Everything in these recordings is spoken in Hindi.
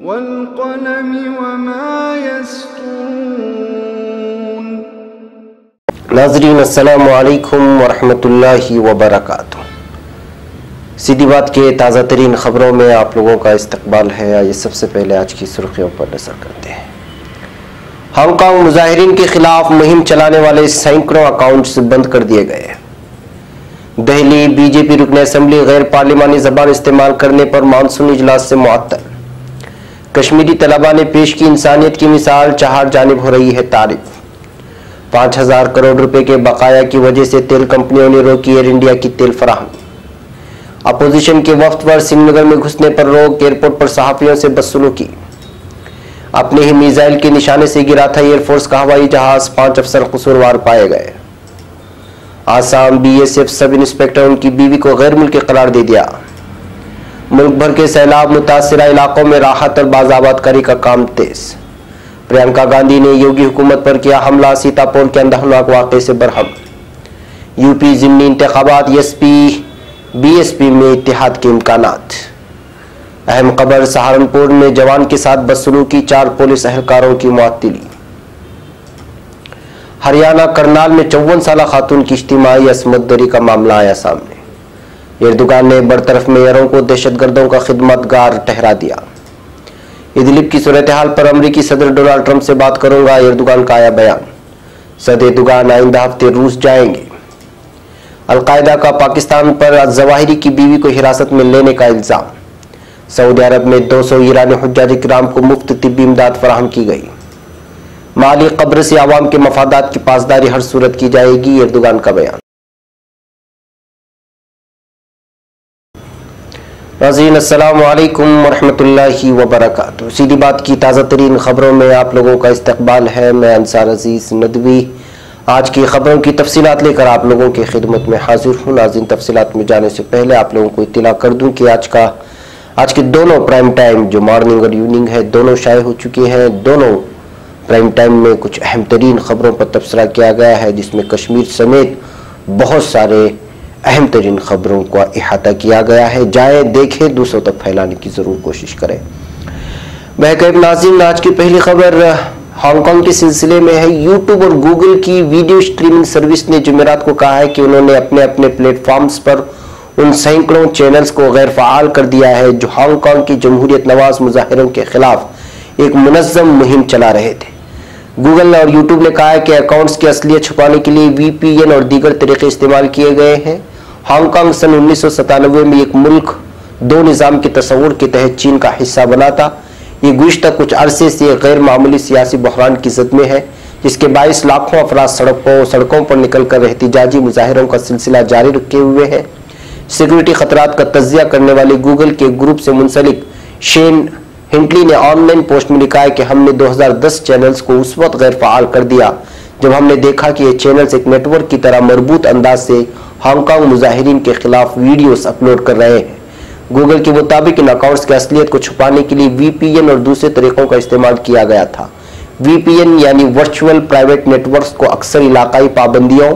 वल्क़लमि वमा यस्तुरून। नाज़रीन अस्सलामु अलैकुम वरहमतुल्लाहि वबरकातुहू। सीधी बात के ताज़ा तरीन खबरों में आप लोगों का इस्तकबाल है। आइए सबसे पहले आज की सुर्खियों पर नजर करते हैं। हांगकांग मुजाहिरीन के खिलाफ मुहिम चलाने वाले सैकड़ों अकाउंट्स बंद कर दिए गए। दिल्ली बीजेपी रुकन असम्बली गैर पार्लिमानी जबान इस्तेमाल करने पर मानसून इजलास से मुअत्तल। कश्मीरी तलबा ने पेश की इंसानियत की मिसाल, चार जानिब हो रही है तारीफ। 5000 करोड़ रुपए के बकाया की वजह से तेल कंपनियों ने रोकी एयर इंडिया की तेल फराहमी। अपोजिशन के वफ्द पर श्रीनगर में घुसने पर रोक, एयरपोर्ट पर सहाफियों से बदसलूकी। अपने ही मिसाइल के निशाने से गिरा था एयरफोर्स का हवाई जहाज, 5 अफसर कसूरवार पाए गए। आसाम बीएसएफ सब इंस्पेक्टर उनकी बीवी को गैर मुल्की करार दे दिया। मुल्क भर के सैलाब मुतासिरा इलाकों में राहत और बाज़ाबादकारी का काम तेज। प्रियंका गांधी ने योगी हुकूमत पर किया हमला, सीतापुर के अंदरनाक वाक़े से बरहम। यूपी ज़िमनी इंतखाबात, एसपी बीएसपी में इत्तेहाद के इम्कानात। अहम खबर, सहारनपुर में जवान के साथ बदसलूकी, 4 पुलिस एहलकारों की मुअत्तली। हरियाणा करनाल में 54 साला खातून की इज्तिमाई असमत दरी का मामला आया सामने। एर्दोगान ने बरतरफ मेयरों को दहशतगर्दों का खिदमतगार ठहरा दिया। इदलिब की सूरत हाल पर अमरीकी सदर डोनाल्ड ट्रंप से बात करूंगा, एर्दोगान का आया बयान। सदर एर्दोगान आइंदा हफ्ते रूस जाएंगे। अलकायदा का पाकिस्तान पर जवाहिरी की बीवी को हिरासत में लेने का इल्जाम। सऊदी अरब में 200 ईरानी हुज्जाज किराम को मुफ्त तिब्बी इमदाद फराहम की गई। माली कब्र से आवाम के मफादात की पासदारी हर सूरत की जाएगी, एर्दोगान का बयान। नाज़रीन अस्सलामु अलैकुम वरहमतुल्लाहि वबरकातुहू। सीधी बात की ताज़ा तरीन खबरों में आप लोगों का इस्तकबाल है। मैं अंसार अजीज नदवी आज की खबरों की तफसीलात लेकर आप लोगों की खिदमत में हाजिर हूँ। नाज़रीन, तफसीलात में जाने से पहले आप लोगों को इत्तला कर दूँ कि आज के दोनों प्राइम टाइम जो मॉर्निंग और इवनिंग है दोनों शाये हो चुकी हैं। दोनों प्राइम टाइम में कुछ अहम तरीन खबरों पर तबसरा किया गया है, जिसमें कश्मीर समेत बहुत सारे अहम तरीन खबरों का इहाता किया गया है। जाए देखें, दूसरों तक फैलाने की जरूर कोशिश करें। महकम नाज़रीन, आज की पहली खबर हांगकांग के सिलसिले में है। यूट्यूब और गूगल की वीडियो स्ट्रीमिंग सर्विस ने जुमेरात को कहा है कि उन्होंने अपने अपने प्लेटफॉर्म्स पर उन सैकड़ों चैनल्स को गैर फ़ाल कर दिया है जो हांगकांग की जमहूरियत नवाज मुजाहिरों के खिलाफ एक मुनज़्ज़म मुहिम चला रहे थे। गूगल और यूट्यूब ने कहा है कि अकाउंट्स की असलियत छुपाने के लिए VPN और दीगर तरीके इस्तेमाल किए गए हैं। हांगकांग सन 1997 में एक मुल्क दो निज़ाम के तस्वुर के तहत चीन का हिस्सा बना था। ये गुज़िश्ता कुछ अरसे से गैर मामूली सियासी बहरान की ज़द में है, जिसके बाइस लाखों अफराद सड़कों पर निकलकर एहतिजाजी मुजाहिरों का सिलसिला जारी रखे हुए हैं। सिक्योरिटी खतरात का तज्जिया करने वाले गूगल के ग्रुप से मुंसलिक शेन हिंटली ने ऑनलाइन पोस्ट में लिखा है कि हमने 2010 चैनल्स को उस वक्त गैर फ़ाल कर दिया जब हमने देखा कि ये चैनल्स एक नेटवर्क की तरह मरबूत अंदाज से हांगकांग मुजाहिरीन के खिलाफ वीडियोस अपलोड कर रहे हैं। गूगल के मुताबिक इन अकाउंट्स की असलियत को छुपाने के लिए VPN और दूसरे तरीकों का इस्तेमाल किया गया था। VPN यानी वर्चुअल प्राइवेट नेटवर्क्स को अक्सर इलाकाई पाबंदियों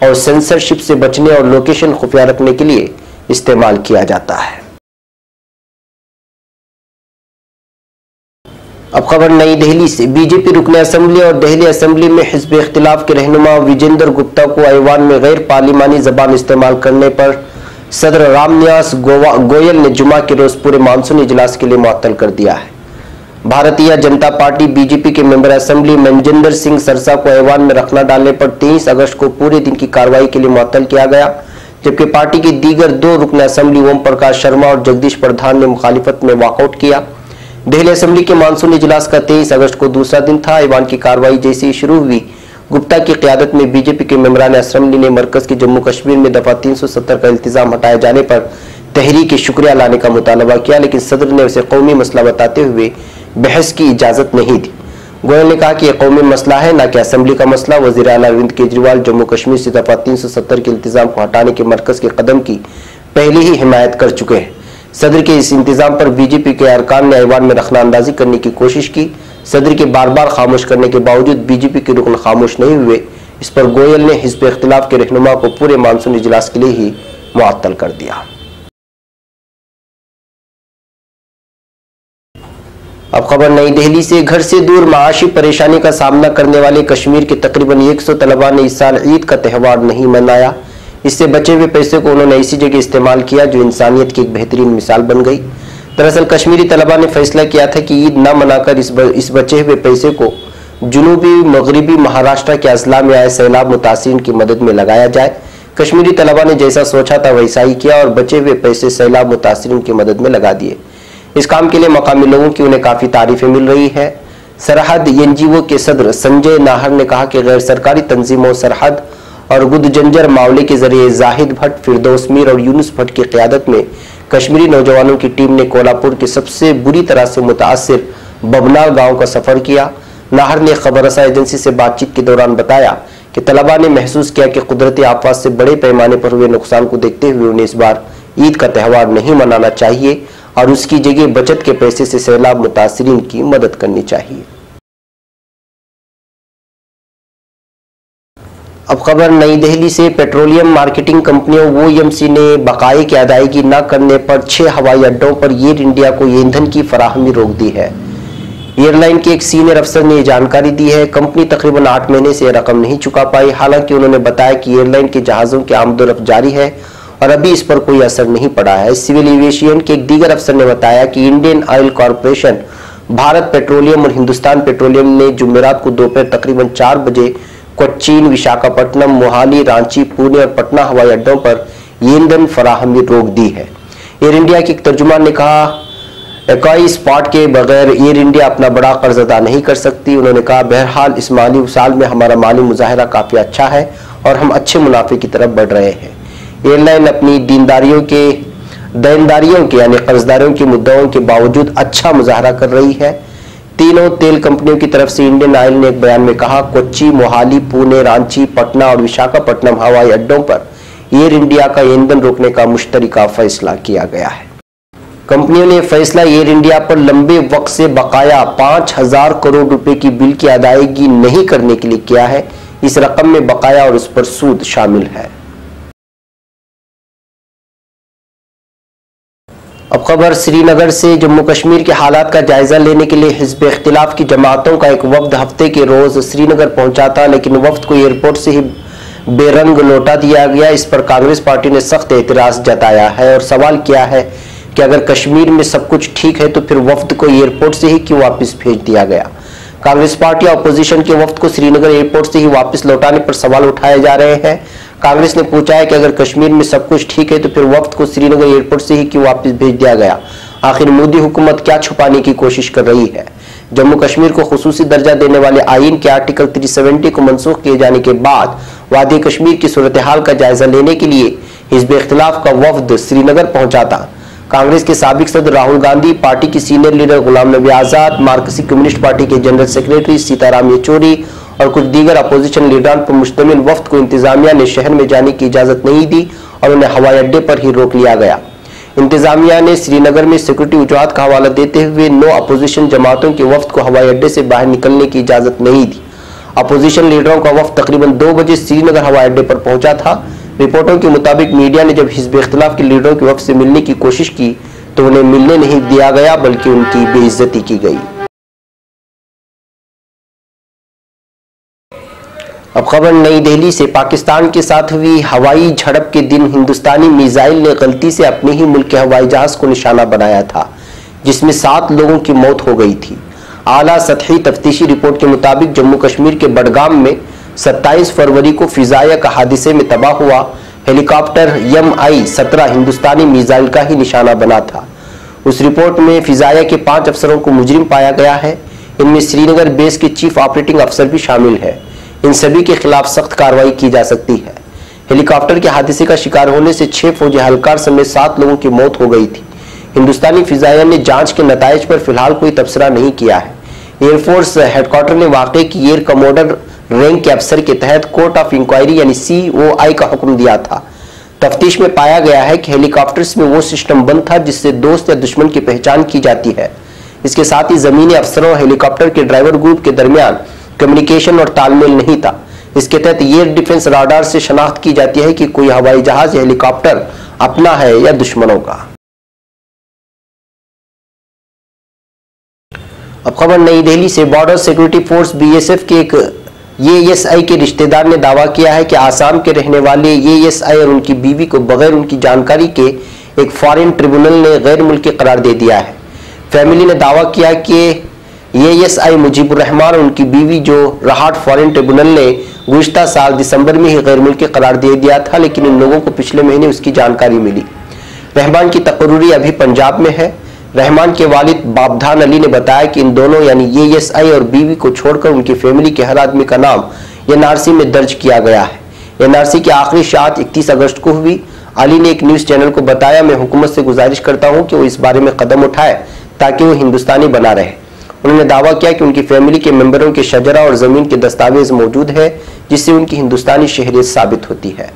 और सेंसरशिप से बचने और लोकेशन खुफिया रखने के लिए इस्तेमाल किया जाता है। अब खबर नई दिल्ली से। बीजेपी रुकन असम्बली और दिल्ली असम्बली में हिज़्ब इख्तिलाफ के रहनुमा विजेंद्र गुप्ता को ऐवान में गैर पार्लिमानी जबान इस्तेमाल करने पर सदर रामनिवास गोयल ने जुमा के रोज पूरे मानसून इजलास के लिए मुअत्तल कर दिया है। भारतीय जनता पार्टी बीजेपी के मेंबर असेंबली मनजिंदर सिंह सरसा को ऐवान में रखना डालने पर 23 अगस्त को पूरे दिन की कार्रवाई के लिए मुअत्तल किया गया, जबकि पार्टी के दीगर 2 रुकन असेंबली ओम प्रकाश शर्मा और जगदीश प्रधान ने मुखालिफत में वॉकआउट किया। दिल्ली असेंबली के मानसून इजलास का 23 अगस्त को दूसरा दिन था। ऐवान की कार्रवाई जैसे ही शुरू हुई, गुप्ता की क़यादत में बीजेपी के मेंबरान असेंबली ने मरकज के जम्मू कश्मीर में दफा 370 का इल्तिजाम हटाए जाने पर तहरीक शुक्रिया लाने का मुतालबा किया, लेकिन सदर ने उसे कौमी मसला बताते हुए बहस की इजाजत नहीं दी। गोयल ने कहा कि यह कौमी मसला है, न कि असेंबली का मसला। वज़ीर आला अरविंद केजरीवाल जम्मू कश्मीर से दफा 370 के इल्तिजाम को हटाने के मरकज के कदम की पहले ही हिमायत कर चुके हैं। सदर के इस इंतजाम पर बीजेपी के अरकान ने ऐवान में रखना अंदाजी करने की कोशिश की। सदर के बार बार खामोश करने के बावजूद बीजेपी के रुकन खामोश नहीं हुए। इस पर गोयल ने हिज़्ब इख्तिलाफ के रहनुमा को पूरे मानसून इजलास के लिए ही मुअत्तल कर दिया। अब खबर नई दिल्ली से। घर से दूर माशी परेशानी का सामना करने वाले कश्मीर के तकरीबन 100 तलबा ने इस साल ईद का त्यौहार नहीं मनाया। इससे बचे हुए पैसे को उन्होंने ऐसी जगह इस्तेमाल किया जो इंसानियत की एक बेहतरीन मिसाल बन गई। दरअसल कश्मीरी तलबा ने फैसला किया था कि ईद न मनाकर इस बचे हुए पैसे को जुनूबी मगरबी महाराष्ट्र के अजला में आए सैलाब मुतासिरीन की मदद में लगाया जाए। कश्मीरी तलबा ने जैसा सोचा था वैसा ही किया और बचे हुए पैसे सैलाब मुतासिरीन की मदद में लगा दिए। इस काम के लिए मकामी लोगों की उन्हें काफी तारीफें मिल रही है। सरहद एनजीओ के सदर संजय नाहर ने कहा कि गैर सरकारी तंजीमों सरहद और गुदजंजर मामले के जरिए जाहिद भट्ट, फिरदौस मीर और यूनुस भट्ट की क़यादत में कश्मीरी नौजवानों की टीम ने कोल्हापुर के सबसे बुरी तरह से मुतासिर बबनाल गांव का सफर किया। नाहर ने खबरसा एजेंसी से बातचीत के दौरान बताया कि तलबा ने महसूस किया कि कुदरती आफत से बड़े पैमाने पर हुए नुकसान को देखते हुए उन्हें इस बार ईद का त्यौहार नहीं मनाना चाहिए और उसकी जगह बचत के पैसे से सैलाब मुतासिरीन की मदद करनी चाहिए। अब खबर नई दिल्ली से। पेट्रोलियम मार्केटिंग कंपनियों ओएमसी ने बकाये की अदायगी न करने पर 6 हवाई अड्डों पर एयर इंडिया को ईंधन की फराहमी रोक दी है। एयरलाइन के एक सीनियर अफसर ने यह जानकारी दी है। कंपनी तकरीबन 8 महीने से यह रकम नहीं चुका पाई। हालांकि उन्होंने बताया कि एयरलाइन के जहाजों की आमदोरफ्त जारी है और अभी इस पर कोई असर नहीं पड़ा है। सिविल एविएशन के एक दीगर अफसर ने बताया कि Indian oil corporation, Bharat petroleum और हिंदुस्तान पेट्रोलियम ने जुमेरात को दोपहर तकरीबन 4 बजे कोच्चीन, विशाखापट्टनम, मोहाली, रांची, पुणे और पटना हवाई अड्डों पर ईंधन फराहमी रोक दी है। एयर इंडिया के एक तर्जुमान ने कहा, इकाई स्पॉट के बगैर एयर इंडिया अपना बड़ा कर्ज अदा नहीं कर सकती। उन्होंने कहा, बहरहाल इस माली साल में हमारा माली मुजाहिरा काफी अच्छा है और हम अच्छे मुनाफे की तरफ बढ़ रहे हैं। एयरलाइन अपनी देनदारियों के यानी कर्जदारों के मुद्दों के बावजूद अच्छा मुजाहरा कर रही है। तीनों तेल कंपनियों की तरफ से इंडियन ऑयल ने एक बयान में कहा, कोच्चि, मोहाली, पुणे, रांची, पटना और विशाखापट्टनम हवाई अड्डों पर एयर इंडिया का ईंधन रोकने का मुश्तरका फैसला किया गया है। कंपनियों ने फैसला एयर इंडिया पर लंबे वक्त से बकाया 5000 करोड़ रुपए की बिल की अदायगी नहीं करने के लिए किया है। इस रकम में बकाया और उस पर सूद शामिल है। अब खबर श्रीनगर से। जम्मू कश्मीर के हालात का जायजा लेने के लिए हिज़्ब इख्तिलाफ की जमातों का एक वफ्द हफ्ते के रोज श्रीनगर पहुंचा था, लेकिन वफ्द को एयरपोर्ट से ही बेरंग लौटा दिया गया। इस पर कांग्रेस पार्टी ने सख्त एतराज जताया है और सवाल किया है कि अगर कश्मीर में सब कुछ ठीक है तो फिर वफ्द को एयरपोर्ट से ही क्यों वापस भेज दिया गया। कांग्रेस पार्टी अपोजिशन के वफ्द को श्रीनगर एयरपोर्ट से ही वापस लौटाने पर सवाल उठाए जा रहे हैं। कांग्रेस ने पूछा है कि अगर कश्मीर में सब कुछ ठीक है तो फिर वफ्द को श्रीनगर एयरपोर्ट से ही क्यों वापस भेज दिया गया। आखिर मोदी हुकूमत क्या छुपाने की कोशिश कर रही है। जम्मू कश्मीर को खुसूसी दर्जा देने वाले आईन के आर्टिकल 370 को मनसूख किए जाने के बाद वादी कश्मीर की सूरत हाल का जायजा लेने के लिए हिज़्ब इख्तिलाफ का वफ्द श्रीनगर पहुंचा था। कांग्रेस के साबिक सदर राहुल गांधी, पार्टी की senior leader Ghulam Nabi Azad, Marxist communist party के जनरल सेक्रेटरी सीताराम येचूरी और कुछ दीगर अपोजिशन लीडरान पर मुश्तमिल वफ्द को इंतजामिया ने शहर में जाने की इजाजत नहीं दी और उन्हें हवाई अड्डे पर ही रोक लिया गया। इंतजामिया ने श्रीनगर में सिक्योरिटी वजूहात का हवाला देते हुए 9 अपोजिशन जमातों के वफ्द को हवाई अड्डे से बाहर निकलने की इजाजत नहीं दी। अपोजिशन लीडरों का वफ्द तकरीबन 2 बजे श्रीनगर हवाई अड्डे पर पहुंचा था। रिपोर्टों के मुताबिक मीडिया ने जब हिज़्ब इख्तिलाफ के लीडरों के वफ्द से मिलने की कोशिश की तो उन्हें मिलने नहीं दिया गया बल्कि उनकी बेइज्जती की गई। अब खबर नई दिल्ली से। पाकिस्तान के साथ हुई हवाई झड़प के दिन हिंदुस्तानी मिसाइल ने गलती से अपने ही मुल्क के हवाई जहाज को निशाना बनाया था, जिसमें 7 लोगों की मौत हो गई थी। आला सतही तफ्तीशी रिपोर्ट के मुताबिक जम्मू कश्मीर के बडगाम में 27 फरवरी को फिजाया का हादसे में तबाह हुआ हेलीकॉप्टर MI-17 हिंदुस्तानी मिसाइल का ही निशाना बना था। उस रिपोर्ट में फिजाया के 5 अफसरों को मुजरिम पाया गया है। इनमें श्रीनगर बेस के चीफ ऑपरेटिंग अफसर भी शामिल है। इन सभी के खिलाफ सख्त कार्रवाई की जा सकती है। हेलीकॉप्टर के हादसे का शिकार होने से 6 फौजी एहलकार समेत 7 लोगों की मौत हो गई थी। हिंदुस्तानी फिजाया ने जांच के नताइज पर फिलहाल कोई तबसरा नहीं किया है। एयरफोर्स हेडक्वार्टर ने वाकई की एयर कमोडर रैंक के अफसर के तहत कोर्ट ऑफ इंक्वायरी यानी COI का हुक्म दिया था। तफ्तीश में पाया गया है कि हेलीकॉप्टर्स में वो सिस्टम बंद था जिससे दोस्त या दुश्मन की पहचान की जाती है। इसके साथ ही जमीनी अफसरों और हेलीकॉप्टर के ड्राइवर ग्रुप के दरमियान कम्युनिकेशन और तालमेल नहीं था। इसके तहत एयर डिफेंस राडार से शनाख्त की जाती है कि कोई हवाई जहाज या हेलीकॉप्टर अपना है या दुश्मनों का। अब खबर नई दिल्ली से। बॉर्डर सिक्योरिटी फोर्स बीएसएफ के एक एएसआई के रिश्तेदार ने दावा किया है कि आसाम के रहने वाले एएसआई और उनकी बीवी को बगैर उनकी जानकारी के एक फॉरेन ट्रिब्यूनल ने गैर मुल्की करार दे दिया है। फैमिली ने दावा किया कि एएसआई मुजीबुर रहमान और उनकी बीवी जो रहाट फॉरेन ट्रिब्यूनल ने गुज़िश्ता साल दिसंबर में ही गैर मुल्की करार दे दिया था, लेकिन इन लोगों को पिछले महीने उसकी जानकारी मिली। रहमान की तकर्री अभी पंजाब में है। रहमान के वालिद बाबधान अली ने बताया कि इन दोनों यानी एएसआई और बीवी को छोड़कर उनकी फैमिली के हर आदमी का नाम एनआरसी में दर्ज किया गया है। एनआरसी की आखिरी शात 31 अगस्त को हुई। अली ने एक न्यूज चैनल को बताया, मैं हुकूमत से गुजारिश करता हूं कि वो इस बारे में कदम उठाए ताकि वो हिंदुस्तानी बना रहे। उन्होंने दावा किया कि उनकी फैमिली के मेंबरों के शजरा और जमीन के दस्तावेज मौजूद है, जिससे उनकी हिंदुस्तानी शहरियत साबित होती है।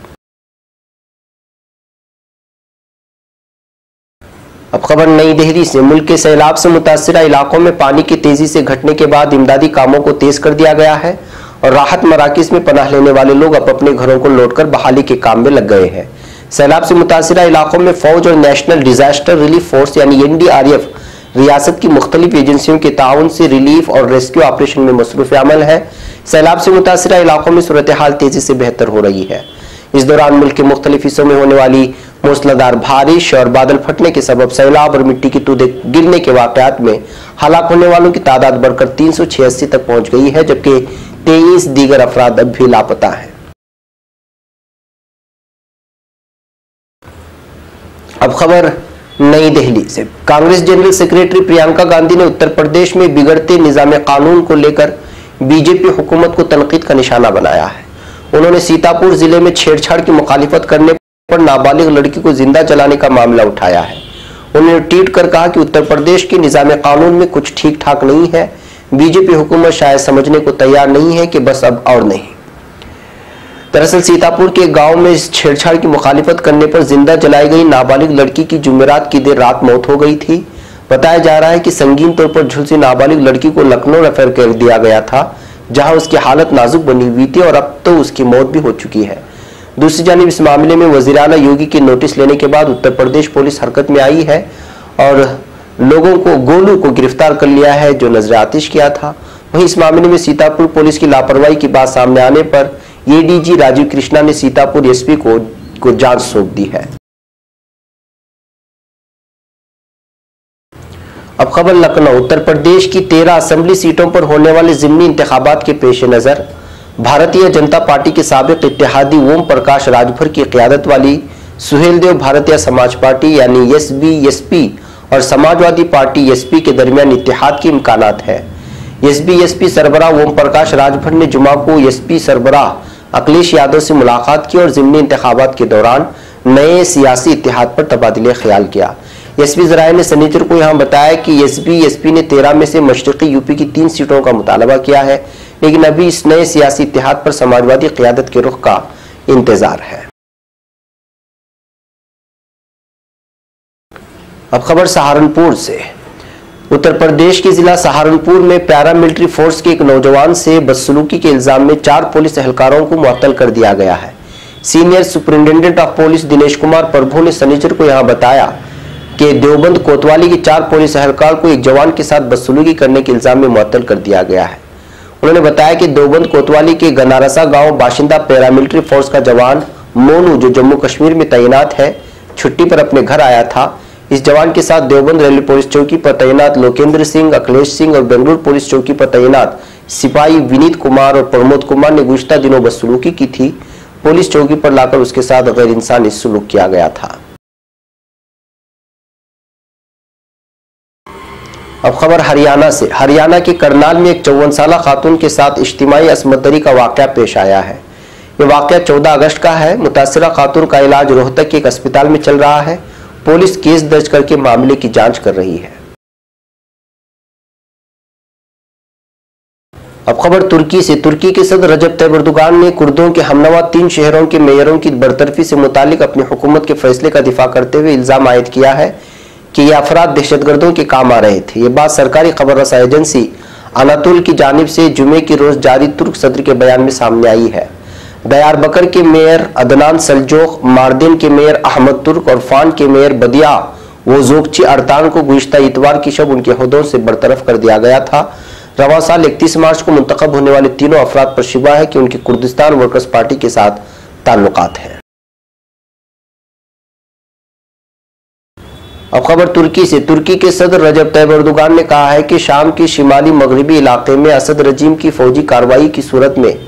अब खबर नई दिल्ली से। मुल्क के सैलाब से मुतासिरा इलाकों में पानी की तेजी से घटने के बाद इमदादी कामों को तेज कर दिया गया है और राहत मराकिज में पनाह लेने वाले लोग अब अपने घरों को लौटकर बहाली के काम में लग गए हैं। सैलाब से मुतासिरा इलाकों में फौज और नेशनल डिजास्टर रिलीफ फोर्स यानी एनडीआरएफ रियासत की मुख्तलिफ एजेंसियों के ताउन से रिलीफ और रेस्क्यू ऑपरेशन में मसरूफ अमल है। सैलाब से मुतासिरा इलाकों में सूरत हाल तेजी से बेहतर हो रही है। इस दौरान मुल्क के मुख्तलिफ हिस्सों में होने वाली मूसलाधार बारिश और बादल फटने के सबब सैलाब और मिट्टी की तूदे गिरने के वाकयात में हलाक होने वालों की तादाद बढ़कर 386 तक पहुंच गई है, जबकि 23 दीगर अफराद अब भी लापता हैं। अब खबर नई दिल्ली से। कांग्रेस जनरल सेक्रेटरी प्रियंका गांधी ने उत्तर प्रदेश में बिगड़ते निजाम कानून को लेकर बीजेपी हुकूमत को तनकीद का निशाना बनाया है। उन्होंने सीतापुर जिले में छेड़छाड़ की मुखालिफत करने पर नाबालिग लड़की को जिंदा जलाने का मामला उठाया है। उन्होंने ट्वीट कर कहा कि उत्तर प्रदेश के निजाम कानून में कुछ ठीक ठाक नहीं है। बीजेपी हुकूमत शायद समझने को तैयार नहीं है कि बस अब और नहीं। दरअसल सीतापुर के गांव में इस छेड़छाड़ की मुखालिफत करने पर जिंदा जलाई गई नाबालिग लड़की की जुमेरात की देर रात मौत हो गई थी। बताया जा रहा है कि संगीन तौर पर झुलसी नाबालिग लड़की को लखनऊ रेफर कर दिया गया था, जहां उसकी हालत नाजुक बनी हुई थी और अब तो उसकी मौत भी हो चुकी है। दूसरी जानिब इस मामले में वज़ीर आला योगी के नोटिस लेने के बाद उत्तर प्रदेश पुलिस हरकत में आई है और लोगों को गोलू को गिरफ्तार कर लिया है, जो नजर आतिश किया था। वहीं इस मामले में सीतापुर पुलिस की लापरवाही की बात सामने आने पर एडीजी राजीव कृष्णा ने सीतापुर एसपी को जांच सौंप दी है। अब खबर लखनऊ। उत्तर प्रदेश की 13 असेंबली सीटों पर होने वाले ज़िमनी इंतखाबात के पेश नजर भारतीय जनता पार्टी के साबिक इत्तेहादी ओम प्रकाश राजभर की क़यादत वाली सुहेलदेव भारतीय समाज पार्टी यानी एसबीएसपी और समाजवादी पार्टी एसपी के दरमियान इत्तेहाद के इम्कानात है। एसबीएसपी सरबराह ओम प्रकाश राजभर ने जुमा को एसपी सरबराह अखिलेश यादव से मुलाकात की और ज़िमनी इंतखाबात के दौरान नए सियासी इत्तेहाद पर तबादले ख्याल किया। एसपी ज़राए ने सनीचर को यहाँ बताया कि एसबीएसपी ने 13 में से मशरक़ी यूपी की 3 सीटों का मुतालबा किया है, लेकिन अभी इस नए सियासी इत्तेहाद पर समाजवादी क़यादत के रुख का इंतजार है। अब खबर सहारनपुर से। उत्तर प्रदेश के जिला सहारनपुर में पैरामिलिट्री फोर्स के एक नौजवान से बदसलूकी के इल्जाम में 4 पुलिस एहलकारों को मुअत्तल कर दिया गया है। Senior superintendent of police Dinesh Kumar Prabhu ने सनीचर को यहाँ बताया कि देवबंद कोतवाली के 4 पुलिस एहलकार को एक जवान के साथ बदसलूकी करने के इल्जाम में मुअत्तल कर दिया गया है। उन्होंने बताया कि देवबंद कोतवाली के गनारसा गांव बाशिंदा पैरामिलिट्री फोर्स का जवान मोनू, जो जम्मू कश्मीर में तैनात है, छुट्टी पर अपने घर आया था। इस जवान के साथ देवबंद रेलवे पुलिस चौकी पर तैनात लोकेंद्र सिंह, अखिलेश सिंह और बेंगलुरु पुलिस चौकी पर तैनात सिपाही विनीत कुमार और प्रमोद कुमार ने गुज़िश्ता दिनों बदसलूकी की थी। पुलिस चौकी पर लाकर उसके साथ गैर इंसानी सलूक किया गया था। अब खबर हरियाणा से। हरियाणा के करनाल में एक 54 साला खातून के साथ इज्तिमाई असमतदरी का वाकया पेश आया है। ये वाकया 14 अगस्त का है। मुतासिरा खातून का इलाज रोहतक के एक अस्पताल में चल रहा है। पुलिस केस दर्ज करके मामले की जांच कर रही है। अब खबर तुर्की से। तुर्की के सदर रजब तैयब एर्दोगान ने कुर्दों के हमनवा 3 शहरों के मेयरों की बरतरफी से मुतालिक अपनी हुकूमत के फैसले का दिफा करते हुए इल्जाम आयद किया है कि ये अफराद दहशतगर्दों के काम आ रहे थे। ये बात सरकारी खबर रसा एजेंसी अनातुल की जानिब से जुमे की रोज जारी तुर्क सदर के बयान में सामने आई है। दयारबकर के मेयर अदनान सल्जोक, मार्दिन के मेयर अहमद तुर्क और फान के मेयर बदिया वो जोगची अरतान को गुज़िश्ता इतवार की शब उनके ओहदों से बरतरफ कर दिया गया था। रवां साल 31 मार्च को मुंतखब होने वाले तीनों अफराद पर शिबा है कि उनके कुर्दिस्तान वर्कर्स पार्टी के साथ ताल्लुकात हैं। अब खबर तुर्की से। तुर्की के सदर रजब तैयब एर्दोगान ने कहा है कि शाम के शिमाली मगरबी इलाके में असद रजीम की फौजी कार्रवाई की सूरत में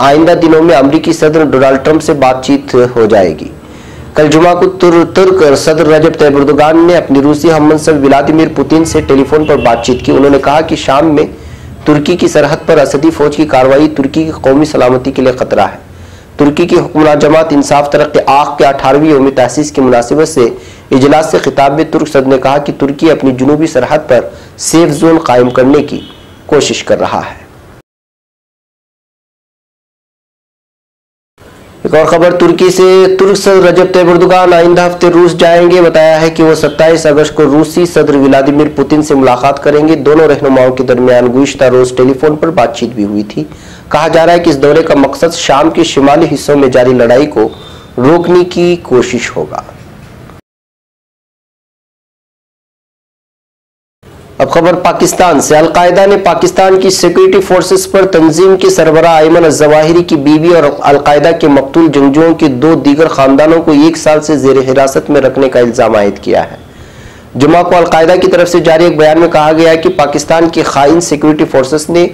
आइंदा दिनों में अमरीकी सदर डोनाल्ड ट्रंप से बातचीत हो जाएगी। कल जुमा को तुर्क सदर रजब तैयब एर्दोगान ने अपनी रूसी हममंसब व्लादिमीर पुतिन से टेलीफोन पर बातचीत की। उन्होंने कहा कि शाम में तुर्की की सरहद पर असदी फौज की कार्रवाई तुर्की की कौमी सलामती के लिए खतरा है। तुर्की की हुक्मरान जमात इंसाफ तरक्की आख के 18वीं यौम तासीस की मुनासिबत से इजलास से खिताब में तुर्क सदर ने कहा कि तुर्की अपनी जुनूबी सरहद पर सेफ जोन कायम करने की कोशिश कर रहा है। एक और खबर तुर्की से। तुर्क सदर रजब तैयब एर्दोगान आइंदा हफ्ते रूस जाएंगे। बताया है कि वो 27 अगस्त को रूसी सदर व्लादिमीर पुतिन से मुलाकात करेंगे। दोनों रहनुमाओं के दरमियान गुज़िश्ता रोज टेलीफोन पर बातचीत भी हुई थी। कहा जा रहा है कि इस दौरे का मकसद शाम के शिमाली हिस्सों में जारी लड़ाई को रोकने की कोशिश होगा। अब खबर पाकिस्तान से। अलकायदा ने पाकिस्तान की सिक्योरिटी फोर्सेस पर तंजीम के सरबराह अयमन अज़वाहिरी की बीवी और अलकायदा के मकतूल जंगजुओं के 2 दीगर खानदानों को 1 साल से जेर हिरासत में रखने का इल्जाम आयद किया है। जुमा को अलकायदा की तरफ से जारी एक बयान में कहा गया है कि पाकिस्तान की खाइन सिक्योरिटी फोर्सेस ने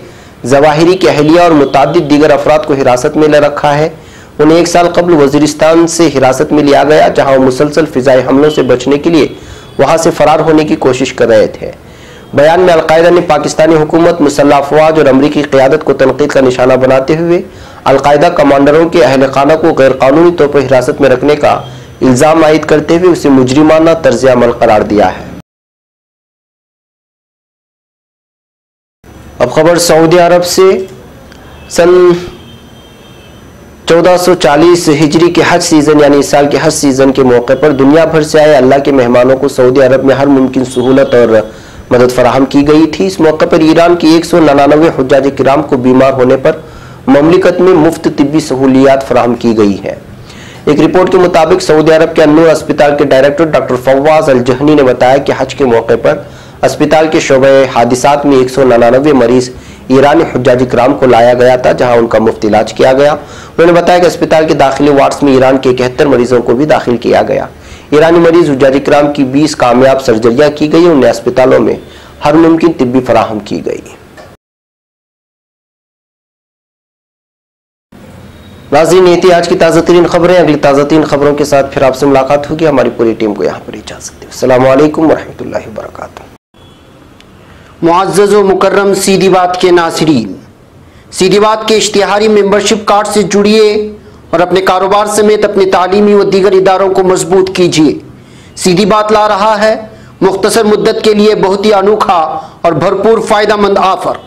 ज़वाहिरी की अहलिया और मुतादिद दीगर अफराद को हिरासत में ले रखा है। उन्हें 1 साल कबल वजीरिस्तान से हिरासत में लिया गया, जहां वो मुसलसल फिजाई हमलों से बचने के लिए वहां से फरार होने की कोशिश कर रहे थे। बयान में अलकायदा ने पाकिस्तानी हुकूमत, मुसल्लह अफवाज और अमरीकी क़यादत को तनकीद का निशाना बनाते हुए अलकायदा कमांडरों के अहल खाना को गैर कानूनी तौर पर हिरासत में रखने का इल्जाम आयद करते हुए उसे मुजरिमाना तर्ज अमल करार दिया है। अब खबर सऊदी अरब से। सन 1440 हिजरी के हज सीजन यानी इस साल के हज सीजन के मौके पर दुनिया भर से आए अल्लाह के मेहमानों को सऊदी अरब में हर मुमकिन सहूलत और मदद फराहम की गई थी। इस मौके पर ईरान के 199 हुज्जाज किराम को बीमार होने पर ममलिकत में मुफ्त तिब्बी सहूलियात फराहम की गई है। एक रिपोर्ट के मुताबिक सऊदी अरब के अन्नूर अस्पताल के डायरेक्टर डॉक्टर फवाज अल जहनी ने बताया कि हज के मौके पर अस्पताल के शोबे हादिसात में 199 मरीज ईरानी हुज्जाज किराम को लाया गया था, जहां उनका मुफ्त इलाज किया गया। उन्होंने बताया कि अस्पताल के दाखिली वार्ड्स में ईरान के 71 मरीजों को भी दाखिल किया गया। ईरानी मरीज हुज्जाज किराम की 20 कामयाब सर्जरियां की गई। उन्हें अस्पतालों में हर मुमकिन तिब्बी फराहम की गई। नाज़रीन, ये थी आज की ताज़ा तरीन खबरें। अगली ताज़ा तरीन खबरों के साथ फिर आपसे मुलाकात होगी। हमारी पूरी टीम को यहाँ पर इजाज़त दें। अस्सलामु अलैकुम वरहमतुल्लाहि वबरकातुहू। मुअज़्ज़ज़ व मुकर्रम सीधी बात के नाज़रीन, सीधी बात के इश्तिहारी मेंबरशिप कार्ड से जुड़िए और अपने कारोबार समेत अपने तालीमी व दीगर इदारों को मजबूत कीजिए। सीधी बात ला रहा है मुख्तसर मुद्दत के लिए बहुत ही अनोखा और भरपूर फ़ायदेमंद ऑफर।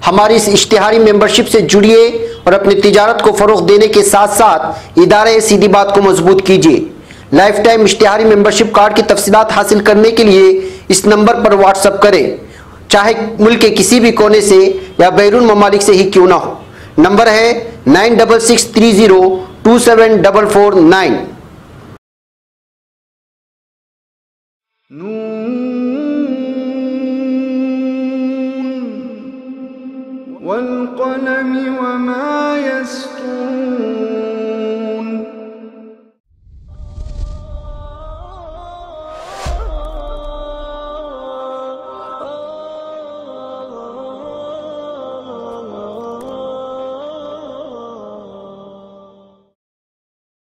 हमारी इस इश्तिहारी मेंबरशिप से जुड़िए और अपनी तिजारत को फ़रोग़ देने के साथ साथ इदारे सीधी बात को मजबूत कीजिए। लाइफ टाइम इश्तिहारी मेंबरशिप कार्ड की तफसीलात हासिल करने के लिए इस नंबर पर व्हाट्सअप करें, चाहे मुल्क के किसी भी कोने से या बैरून ममालिक से ही क्यों ना हो। नंबर है 9663027449। वल क़लम वमा यस्तूरून।